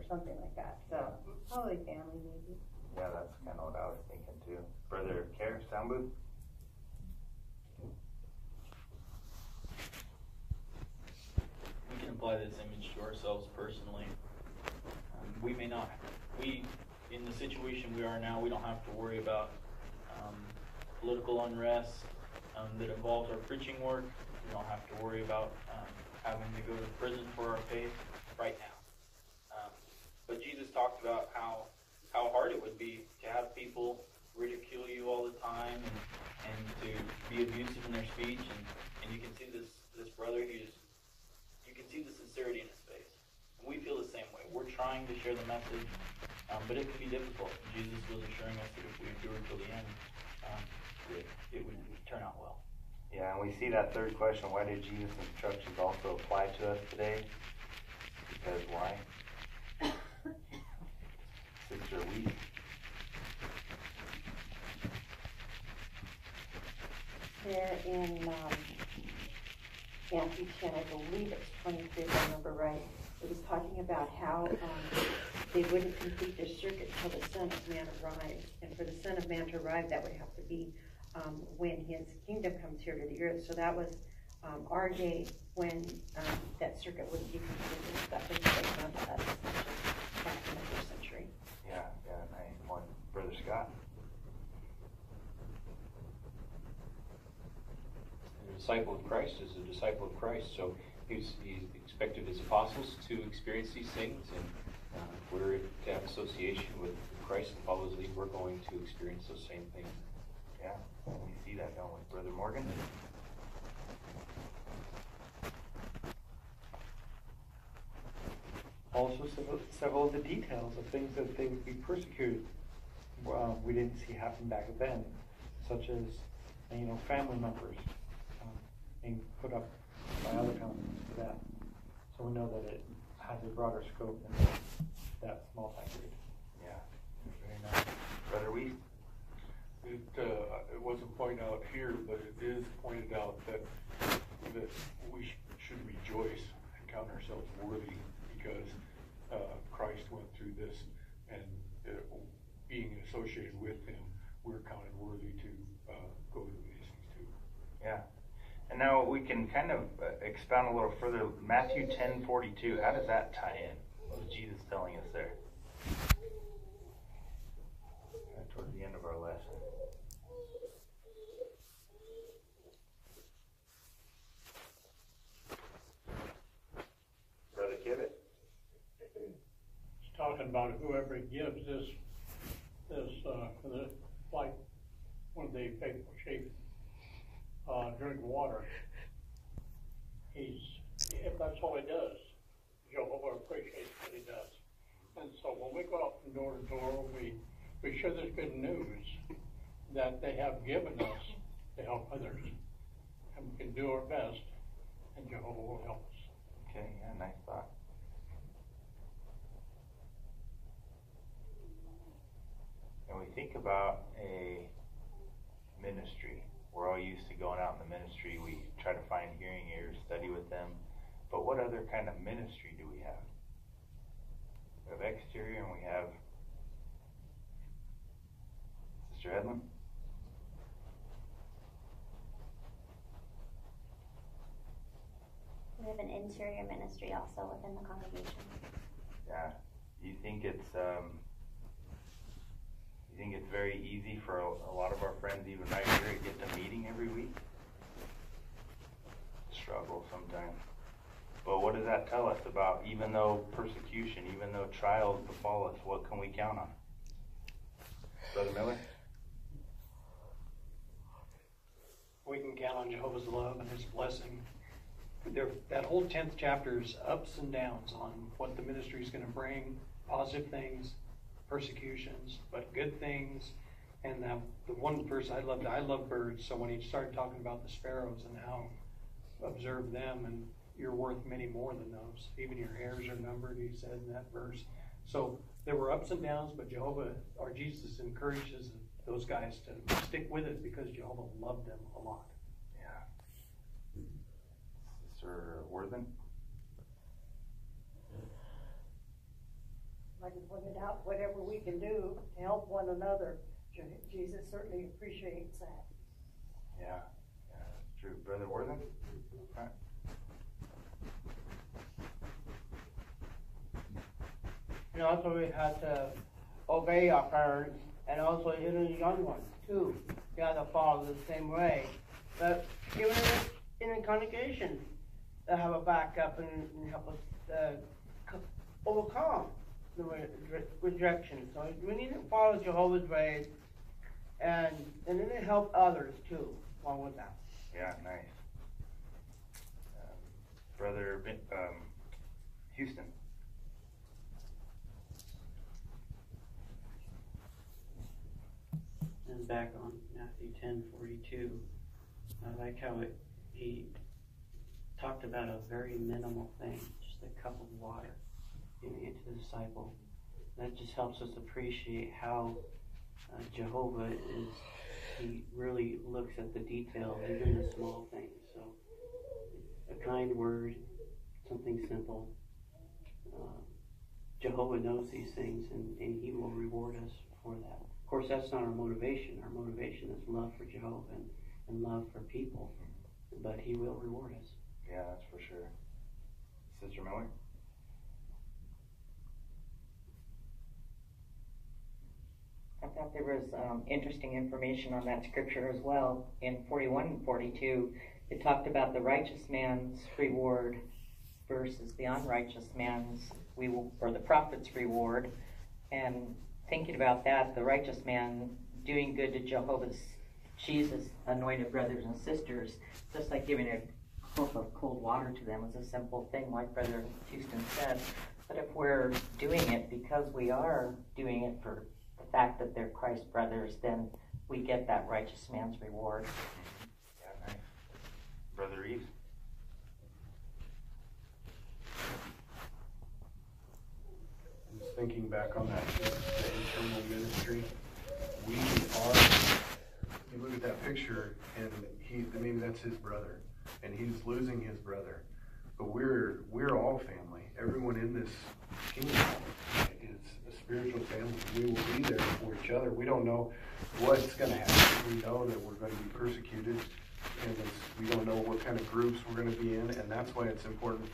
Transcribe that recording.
something like that. So probably family, maybe. Yeah, that's kind of what I was thinking too. Brother Care, sound booth? We can apply this image to ourselves personally. In the situation we are now, we don't have to worry about political unrest that involves our preaching work. We don't have to worry about having to go to prison for our faith right now. But Jesus talked about how hard it would be to have people ridicule you all the time and to be abusive in their speech. And you can see this brother, you can see the sincerity in his face. And we feel the same way. We're trying to share the message, but it can be difficult. Jesus was assuring us that if we endure till the end, it would turn out well. Yeah, and we see that third question, why did Jesus' instructions also apply to us today? Because why? Sister Weed. There in Matthew 10, I believe it's 23, if I remember right, it was talking about how they wouldn't complete their circuit until the Son of Man arrived. And for the Son of Man to arrive, that would have to be when his kingdom comes here to the earth. So that was our day when that circuit wouldn't be completed. That was taken on to us back in the first century. Yeah, nice one. Brother Scott? A disciple of Christ is a disciple of Christ. So he expected his apostles to experience these things, and if we're to have association with Christ and follow his lead, we're going to experience those same things. Yeah, we see that, don't we? Brother Morgan? Also, several of the details of things that they would be persecuted, we didn't see happen back then, such as family members being put up by other companies for that. So we know that it has a broader scope than that small time period. Yeah, very nice. Brother Weiss? It wasn't pointed out here, but it is pointed out that we should rejoice and count ourselves worthy because Christ went through this, and being associated with him, we're counted worthy to go through these things too. Yeah. And now we can kind of expound a little further. Matthew 10:42, how does that tie in? What was Jesus telling us there? Towards the end of our lesson. Brother Kivett? It's talking about whoever gives this like one of the faithful sheep drink water. If that's all he does, Jehovah appreciates what he does. And so when we go out from door to door, we share this good news that they have given us to help others. And we can do our best, and Jehovah will help us. Okay, yeah, nice thought. And we think about a ministry. We're all used to going out in the ministry. We try to find hearing ears, study with them. But what other kind of ministry do we have? We have exterior and we have Sister Edlin. We have an interior ministry also within the congregation. Yeah. Do you think it's very easy for a lot of our friends, even right here, to get to meeting every week? Struggle sometimes. But what does that tell us about, even though persecution, even though trials befall us, what can we count on? Brother Miller? We can count on Jehovah's love and his blessing. That whole 10th chapter is ups and downs on what the ministry is going to bring, positive things, persecutions, but good things. And the one verse I love birds, so when he started talking about the sparrows and how observe them, and you're worth many more than those. Even your hairs are numbered, he said in that verse. So there were ups and downs, but Jehovah, or Jesus, encourages those guys to stick with it because Jehovah loved them a lot. Yeah. Sister Worthen? pointed out, whatever we can do to help one another, Jesus certainly appreciates that. Yeah, that's true. Brother Worthing? Right. And also we have to obey our parents, and also even the young ones too. We have to follow the same way. But even in the congregation, they have a backup and help us overcome the rejection. So we need to follow Jehovah's ways, and then it help others too along with that. Yeah, nice. Brother Houston. And back on Matthew 10:42, I like how he talked about a very minimal thing, just a cup of water, giving it to the disciple. That just helps us appreciate how Jehovah is. He really looks at the details, even the small things. So, a kind word, something simple. Jehovah knows these things, and He will reward us for that. Of course, that's not our motivation. Our motivation is love for Jehovah and love for people. But He will reward us. Yeah, that's for sure. Sister Miller? I thought there was interesting information on that scripture as well. In 41 and 42, it talked about the righteous man's reward versus the unrighteous man's, or the prophet's reward. And thinking about that, the righteous man doing good to Jehovah's Jesus anointed brothers and sisters, just like giving a cup of cold water to them is a simple thing, like Brother Houston said. But if we're doing it because we are doing it for the fact that they're Christ's brothers, then we get that righteous man's reward. Yeah, nice. Brother Reeves? I'm just thinking back on that, the internal ministry. We are, you look at that picture, and maybe that's his brother, and he's losing his brother. But we're all family. Everyone in this kingdom is a spiritual family. We will be there for each other. We don't know what's going to happen. We know that we're going to be persecuted, and we don't know what kind of groups we're going to be in, and that's why it's important